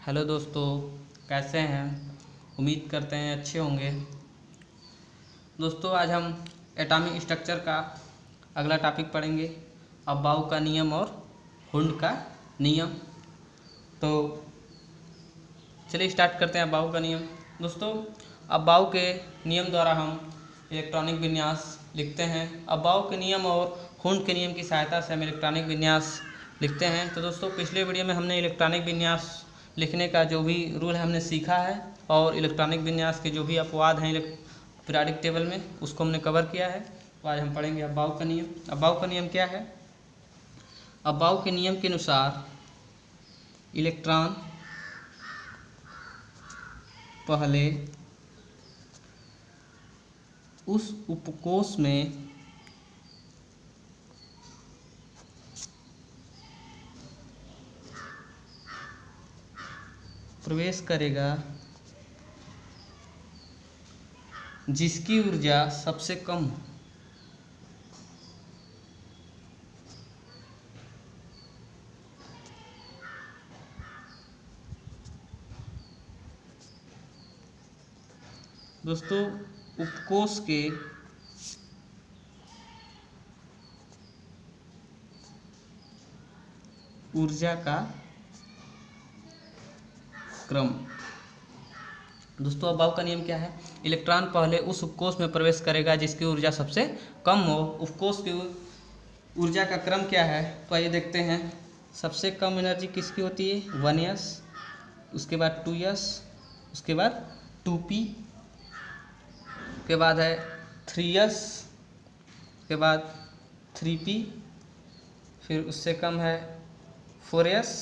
Hello दोस्तों, कैसे हैं। उम्मीद करते हैं अच्छे होंगे। दोस्तों आज हम एटॉमिक स्ट्रक्चर का अगला टॉपिक पढ़ेंगे, अबाउ का नियम और हुंड का नियम। तो चलिए स्टार्ट करते हैं अबाउ का नियम। दोस्तों अबाउ के नियम द्वारा हम इलेक्ट्रॉनिक विन्यास लिखते हैं। अबाउ के नियम और हुंड के नियम की सहायता से हम इलेक्ट्रॉनिक विन्यास लिखते हैं। तो दोस्तों पिछले वीडियो में हमने इलेक्ट्रॉनिक विन्यास लिखने का जो भी रूल है हमने सीखा है, और इलेक्ट्रॉनिक विन्यास के जो भी अपवाद हैं पीरियोडिक टेबल में उसको हमने कवर किया है। तो आज हम पढ़ेंगे अबाउ का नियम। अबाउ का नियम क्या है? अबाउ के नियम के अनुसार इलेक्ट्रॉन पहले उस उपकोष में प्रवेश करेगा जिसकी ऊर्जा सबसे कम हो। दोस्तों उपकोष के ऊर्जा का क्रम। दोस्तों अबाउ का नियम क्या है? इलेक्ट्रॉन पहले उस उपकोष में प्रवेश करेगा जिसकी ऊर्जा सबसे कम हो। उपकोष की ऊर्जा का क्रम क्या है तो आइए देखते हैं। सबसे कम एनर्जी किसकी होती है? 1s, उसके बाद 2s, उसके बाद 2p, के बाद है 3s, के बाद 3p, फिर उससे कम है 4s,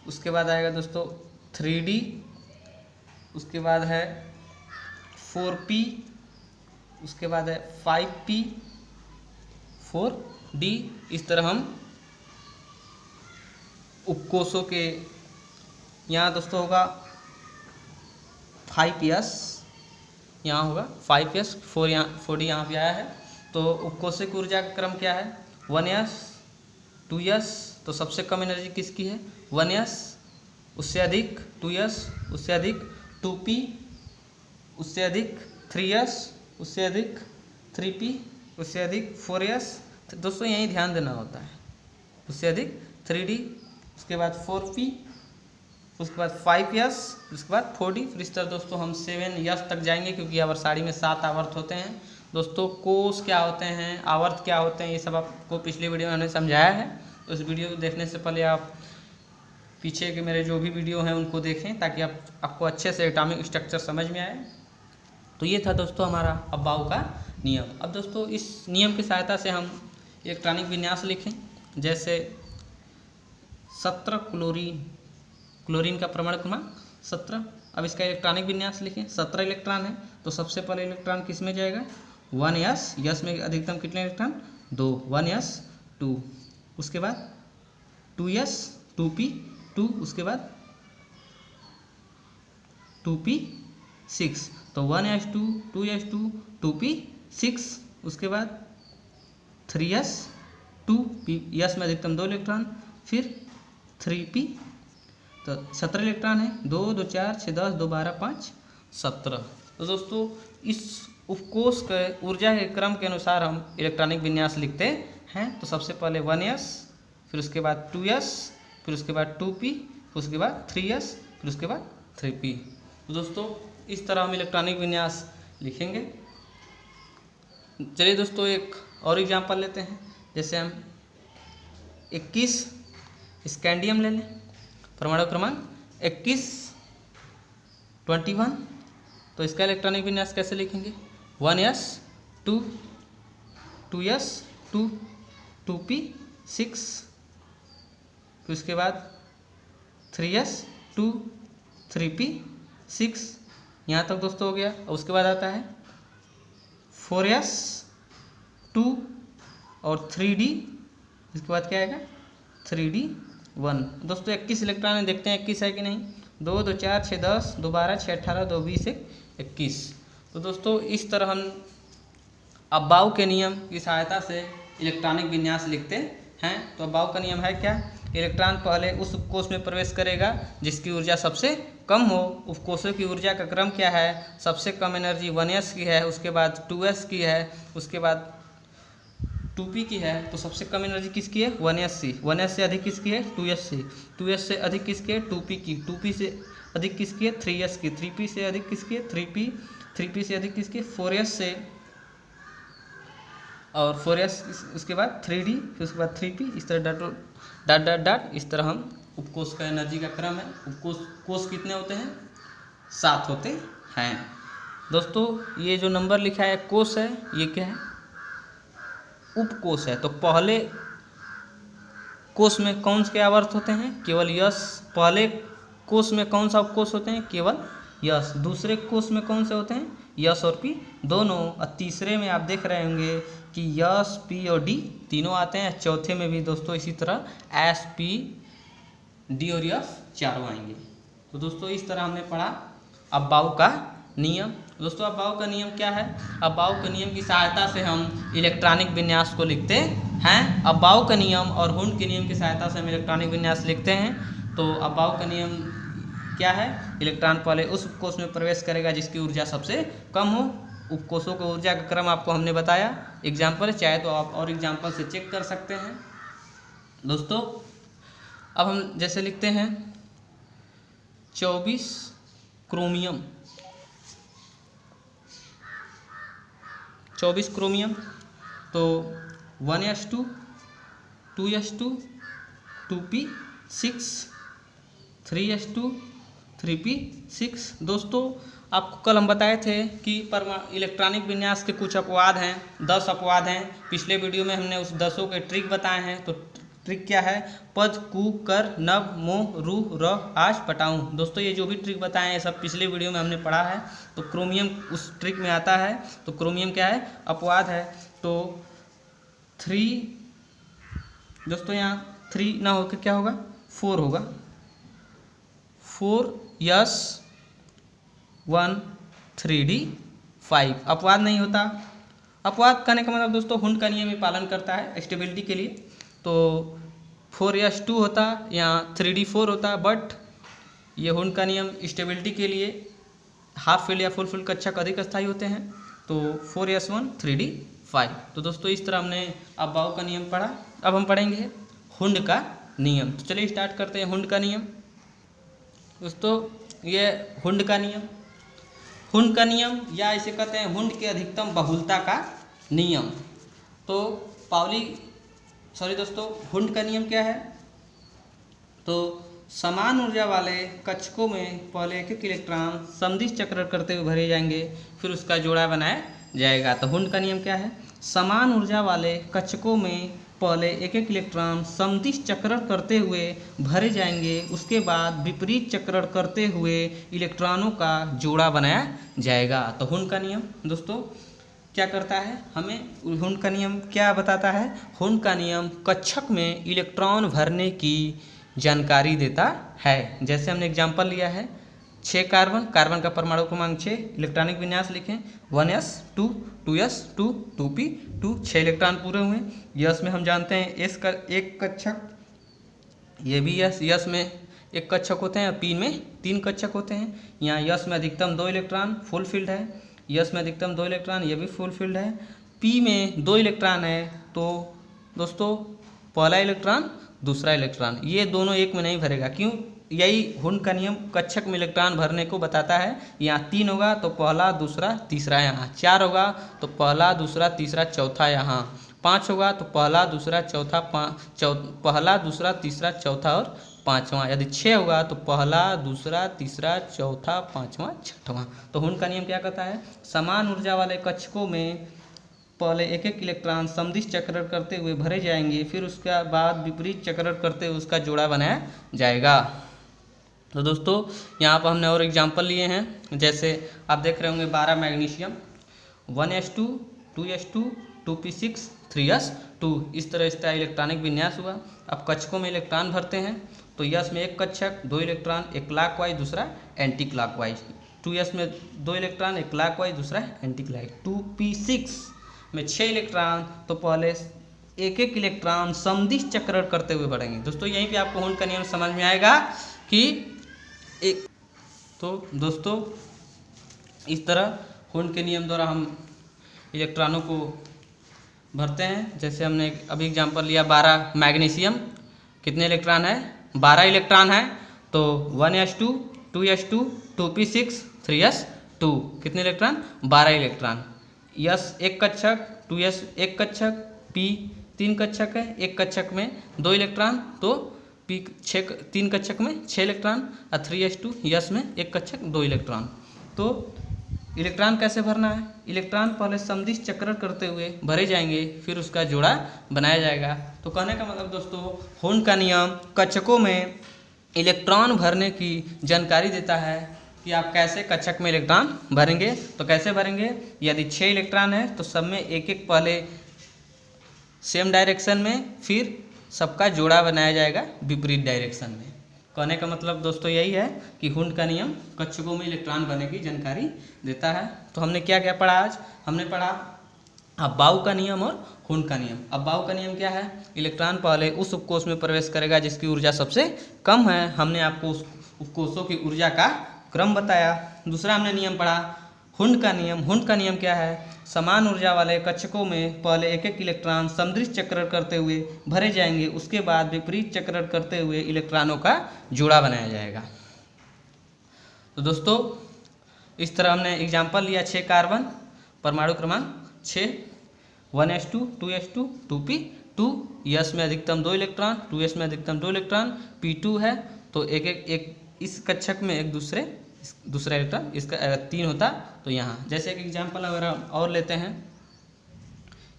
उसके बाद आएगा दोस्तों 3d, उसके बाद है 4p, उसके बाद है 5p, 4d। इस तरह हम उपकोषों के यहाँ दोस्तों होगा 5s, यहाँ होगा 5s, 4d यहाँ पे आया है। तो उपकोषों की ऊर्जा का क्रम क्या है? 1s, 2s, तो सबसे कम एनर्जी किसकी है? 1s, उससे अधिक 2s, उससे अधिक 2p, उससे अधिक 3s, उससे अधिक 3p, उससे अधिक 4s। दोस्तों यही ध्यान देना होता है। उससे अधिक 3d, उसके बाद 4p, उसके बाद 5s, उसके बाद 4d। फिर इस तरह दोस्तों हम 7s तक जाएंगे, क्योंकि आवर्त में 7 आवर्त होते हैं। दोस्तों कोष क्या होते हैं, आवर्त क्या होते हैं, ये सब आपको पिछले वीडियो में हमने समझाया है। उस वीडियो को देखने से पहले आप पीछे के मेरे जो भी वीडियो हैं उनको देखें, ताकि आपको अच्छे से एटॉमिक स्ट्रक्चर समझ में आए। तो ये था दोस्तों हमारा अबाउ का नियम। अब दोस्तों इस नियम की सहायता से हम इलेक्ट्रॉनिक विन्यास लिखें। जैसे 17 क्लोरीन का परमाणु क्रमांक 17। अब इसका इलेक्ट्रॉनिक विन्यास लिखें। 17 इलेक्ट्रॉन है, तो सबसे पहले इलेक्ट्रॉन किस में जाएगा? 1s। यस में अधिकतम कितने इलेक्ट्रॉन? 2, 1s 2, उसके बाद 2s 2p 2, उसके बाद 2p 6, तो 1s 2, 2s 2, 2p 6, उसके बाद 3s 2, यस में अधिकतम 2 इलेक्ट्रॉन, फिर 3p। तो 17 इलेक्ट्रॉन है, 2 2 4 6 10 2 12 5 17। तो दोस्तों इस उपकोष के ऊर्जा के क्रम के अनुसार हम इलेक्ट्रॉनिक विन्यास लिखते हैं। तो सबसे पहले 1s, फिर उसके बाद 2s, फिर उसके बाद 2p, फिर उसके बाद 3s, फिर उसके बाद 3p। तो दोस्तों इस तरह हम इलेक्ट्रॉनिक विन्यास लिखेंगे। चलिए दोस्तों एक और एग्जांपल लेते हैं। जैसे हम 21 स्कैंडियम ले लें, परमाणु क्रमांक 21 21। तो इसका इलेक्ट्रॉनिक विन्यास कैसे लिखेंगे? 1s 2, 2s 2, 2p 6, फिर उसके बाद 3s 2, 3p 6। यहाँ तक दोस्तों हो गया। और उसके बाद आता है 4s 2 और 3d। इसके बाद क्या आएगा? 3d 1। दोस्तों 21 इलेक्ट्रॉन देखते हैं 21 है कि नहीं। 2 2 4 6 10 2 12 6 18 2 20 21। तो दोस्तों इस तरह हम अबाउ के नियम की सहायता से इलेक्ट्रॉनिक विन्यास लिखते हैं। तो अबाउ का नियम है क्या? इलेक्ट्रॉन पहले उस उपकोष में प्रवेश करेगा जिसकी ऊर्जा सबसे कम हो। उपकोषों की ऊर्जा का क्रम क्या है? सबसे कम एनर्जी 1s की है, उसके बाद 2s की है, उसके बाद 2p की है। तो सबसे कम एनर्जी किसकी है? 1s की। 1s से अधिक किसकी है? 2s की। 2s से अधिक किसकी है? 2p की। 2p से अधिक किसकी है? 3s की। 3p से अधिक किसकी है? 3p। 3p से अधिक किसकी? 4s से, और 4s उसके बाद 3d, फिर उसके बाद 3p, इस तरह डॉट डॉट डॉट इस तरह हम उपकोष का एनर्जी का क्रम है। कोष कितने होते हैं? 7 होते हैं। दोस्तों ये जो नंबर लिखा है कोष है, ये क्या है? उपकोष है। तो पहले कोष में कौन से आवर्त होते हैं? केवल यस। पहले कोष में कौन सा उपकोष होते हैं? केवल यस। दूसरे कोष में कौन से होते हैं? यस और पी दोनों। और तीसरे में आप देख रहे होंगे कि यस, पी और डी तीनों आते हैं। चौथे में भी दोस्तों इसी तरह एस, पी, डी और एफ चारों आएंगे। तो दोस्तों इस तरह हमने पढ़ा अब्बाउ का नियम। दोस्तों अब्बाउ का नियम क्या है? अब्बाउ के नियम की सहायता से हम इलेक्ट्रॉनिक विन्यास को लिखते हैं। अब्बाउ का नियम और हुंड के नियम की सहायता से हम इलेक्ट्रॉनिक विन्यास लिखते हैं। तो अब्बाउ का नियम क्या है? इलेक्ट्रॉन पहले उस उपकोष में प्रवेश करेगा जिसकी ऊर्जा सबसे कम हो। उपकोषों की ऊर्जा का क्रम आपको हमने बताया। एग्जाम्पल चाहे तो आप और एग्जाम्पल से चेक कर सकते हैं। दोस्तों अब हम जैसे लिखते हैं 24 क्रोमियम, 24 क्रोमियम, तो 1s2, 2s2, 2p6, 3s2, 3p6। दोस्तों आपको कल हम बताए थे कि इलेक्ट्रॉनिक विन्यास के कुछ अपवाद हैं, 10 अपवाद हैं। पिछले वीडियो में हमने उस 10 के ट्रिक बताए हैं। तो ट्रिक क्या है? पद, कु, कर, नभ, मोह, रू, र, आज, पटाऊं। दोस्तों ये जो भी ट्रिक बताए हैं सब पिछले वीडियो में हमने पढ़ा है। तो क्रोमियम उस ट्रिक में आता है। तो क्रोमियम क्या है? अपवाद है। तो 3, दोस्तों यहाँ 3 ना होकर क्या होगा? 4 होगा। 4s 1 3d 5। अपवाद नहीं होता। अपवाद करने का मतलब दोस्तों हुंड का नियम पालन करता है स्टेबिलिटी के लिए। तो 4s2 होता, यहाँ 3d4 होता। बट ये हुंड का नियम स्टेबिलिटी के लिए हाफ फील्ड या फुल फील्ड कक्षक अधिक स्थायी होते हैं। तो 4s1 3d5। तो दोस्तों इस तरह हमने अब्बाउ का नियम पढ़ा। अब हम पढ़ेंगे हुंड का नियम। तो चलिए स्टार्ट करते हैं हुंड का नियम। दोस्तों ये हुंड का नियम, हुंड का नियम या इसे कहते हैं हुंड की अधिकतम बहुलता का नियम। तो दोस्तों हुंड का नियम क्या है? तो समान ऊर्जा वाले कक्षकों में पहले एक इलेक्ट्रॉन समदिश चक्र करते हुए भरे जाएंगे, फिर उसका जोड़ा बनाया जाएगा। तो हुंड का नियम क्या है? समान ऊर्जा वाले कक्षकों में पहले एक इलेक्ट्रॉन समदिश चक्रण करते हुए भरे जाएंगे, उसके बाद विपरीत चक्रण करते हुए इलेक्ट्रॉनों का जोड़ा बनाया जाएगा। तो हुंड का नियम दोस्तों क्या करता है? हमें हुंड का नियम क्या बताता है? हुंड का नियम कक्षक में इलेक्ट्रॉन भरने की जानकारी देता है। जैसे हमने एग्जाम्पल लिया है 6 कार्बन का परमाणु क्रमांक 6, इलेक्ट्रॉनिक विन्यास लिखें 1s2, 2s2, 2p2, 6 इलेक्ट्रॉन पूरे हुए। यस में हम जानते हैं एस का एक कक्षक, ये भी यस में एक कक्षक होते हैं और पी में 3 कक्षक होते हैं। यहाँ यस में अधिकतम 2 इलेक्ट्रॉन फुल फील्ड है, यस में अधिकतम 2 इलेक्ट्रॉन, ये भी फुल फील्ड है। पी में 2 इलेक्ट्रॉन है। तो दोस्तों पहला इलेक्ट्रॉन दूसरा इलेक्ट्रॉन, ये दोनों एक में नहीं भरेगा। क्यों? यही हुंड का नियम कक्षक में इलेक्ट्रॉन भरने को बताता है। यहाँ 3 होगा तो पहला दूसरा तीसरा, यहाँ 4 होगा तो पहला दूसरा तीसरा चौथा, यहाँ 5 होगा तो पहला दूसरा चौथा पहला दूसरा तीसरा चौथा और पाँचवां। यदि 6 होगा तो पहला दूसरा तीसरा चौथा पाँचवां छठवां। तो हुंड का नियम क्या कहता है? समान ऊर्जा वाले कक्षकों में पहले एक इलेक्ट्रॉन समदिश चक्रण करते हुए भरे जाएंगे, फिर उसके बाद विपरीत चक्रण करते हुए उसका जोड़ा बनाया जाएगा। तो दोस्तों यहाँ पर हमने और एग्जाम्पल लिए हैं। जैसे आप देख रहे होंगे 12 magnesium, 1s2, 2s2, 2p6, 3s2। इस तरह इसका इलेक्ट्रॉनिक विन्यास हुआ। अब कक्षकों में इलेक्ट्रॉन भरते हैं। तो यस में एक कक्षक 2 इलेक्ट्रॉन, एक क्लॉकवाइज दूसरा एंटी क्लॉकवाइज। 2s में 2 इलेक्ट्रॉन, एक क्लॉकवाइज दूसरा एंटी क्लॉकवाइज। 2p6 में 6 इलेक्ट्रॉन, तो पहले एक एक इलेक्ट्रॉन समदिश चक्रण करते हुए बढ़ेंगे। दोस्तों यहीं पे आपको हुंड का नियम समझ में आएगा कि एक, तो दोस्तों इस तरह हुंड के नियम द्वारा हम इलेक्ट्रॉनों को भरते हैं। जैसे हमने अभी एग्जांपल लिया 12 मैग्नीशियम, कितने इलेक्ट्रॉन है? 12 इलेक्ट्रॉन है। तो 1s2 2s2 2p6 3s2, कितने इलेक्ट्रॉन? 12 इलेक्ट्रॉन। s एक कक्षक, 2s एक कक्षक, p 3 कक्षक है, एक कक्षक में 2 इलेक्ट्रॉन, तो p 3 कक्षक में 6 इलेक्ट्रॉन, और 3s2 यस में एक कक्षक 2 इलेक्ट्रॉन। तो इलेक्ट्रॉन कैसे भरना है? इलेक्ट्रॉन पहले समदिश चक्रण करते हुए भरे जाएंगे, फिर उसका जोड़ा बनाया जाएगा। तो कहने का मतलब दोस्तों, हुंड का नियम कक्षकों में इलेक्ट्रॉन भरने की जानकारी देता है कि आप कैसे कक्षक में इलेक्ट्रॉन भरेंगे। तो कैसे भरेंगे? यदि 6 इलेक्ट्रॉन है तो सब में एक एक पहले सेम डायरेक्शन में, फिर सबका जोड़ा बनाया जाएगा विपरीत डायरेक्शन में। कहने का मतलब दोस्तों यही है कि हुंड का नियम कक्षकों में इलेक्ट्रॉन भरने की जानकारी देता है। तो हमने क्या क्या पढ़ा आज? हमने पढ़ा अबाउ का नियम और हुंड का नियम। अबाउ का नियम क्या है? इलेक्ट्रॉन पहले उस उपकोष में प्रवेश करेगा जिसकी ऊर्जा सबसे कम है। हमने आपको उस उपकोषों की ऊर्जा का क्रम बताया। दूसरा हमने नियम पढ़ा हुंड का नियम। हुंड का नियम क्या है? समान ऊर्जा वाले कक्षकों में पहले एक एक इलेक्ट्रॉन समदृश चक्रण करते हुए भरे जाएंगे, उसके बाद विपरीत चक्रण करते हुए इलेक्ट्रॉनों का जोड़ा बनाया जाएगा। तो दोस्तों इस तरह हमने एग्जाम्पल लिया 6 कार्बन, परमाणु क्रमांक 6, 1s2 2s2 2p2, यस में अधिकतम 2 इलेक्ट्रॉन, 2s में अधिकतम 2 इलेक्ट्रॉन, p2 है तो एक इस कक्षक में एक दूसरा इलेक्ट्रॉन, इसका अगर 3 होता तो यहाँ। जैसे एक एग्जाम्पल अगर और लेते हैं,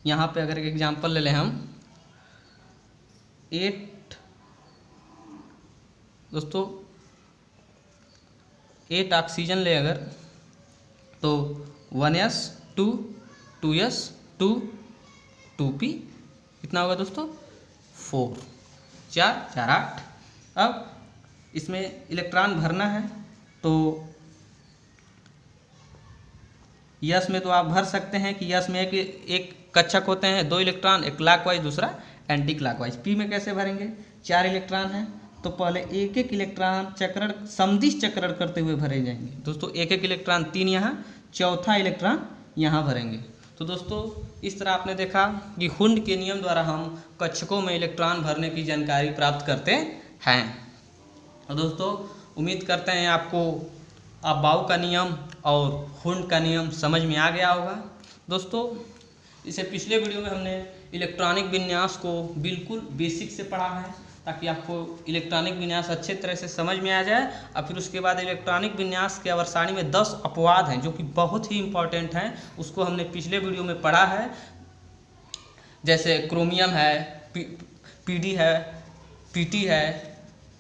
यहाँ पे अगर एक एग्जाम्पल ले लें हम 8, दोस्तों 8 ऑक्सीजन ले अगर, तो 1s2 2s2 2p कितना होगा दोस्तों? 4, 4 4 8। अब इसमें इलेक्ट्रॉन भरना है तो यस में तो आप भर सकते हैं कि यस में एक कक्षक होते हैं 2 इलेक्ट्रॉन, एक क्लॉकवाइज दूसरा एंटी क्लॉकवाइज। पी में कैसे भरेंगे? 4 इलेक्ट्रॉन है तो पहले एक एक इलेक्ट्रॉन चक्रण समदिश चक्रण करते हुए भरे जाएंगे। दोस्तों एक एक इलेक्ट्रॉन 3 यहाँ, चौथा इलेक्ट्रॉन यहाँ भरेंगे। तो दोस्तों इस तरह आपने देखा कि हुंड के नियम द्वारा हम कक्षकों में इलेक्ट्रॉन भरने की जानकारी प्राप्त करते हैं। और दोस्तों उम्मीद करते हैं आपको अबाउ का नियम और हुंड का नियम समझ में आ गया होगा। दोस्तों इसे पिछले वीडियो में हमने इलेक्ट्रॉनिक विन्यास को बिल्कुल बेसिक से पढ़ा है, ताकि आपको इलेक्ट्रॉनिक विन्यास अच्छे तरह से समझ में आ जाए। और फिर उसके बाद इलेक्ट्रॉनिक विन्यास के अवर सारणी में 10 अपवाद हैं जो कि बहुत ही इंपॉर्टेंट हैं, उसको हमने पिछले वीडियो में पढ़ा है। जैसे क्रोमियम है, पीडी है, पीटी है,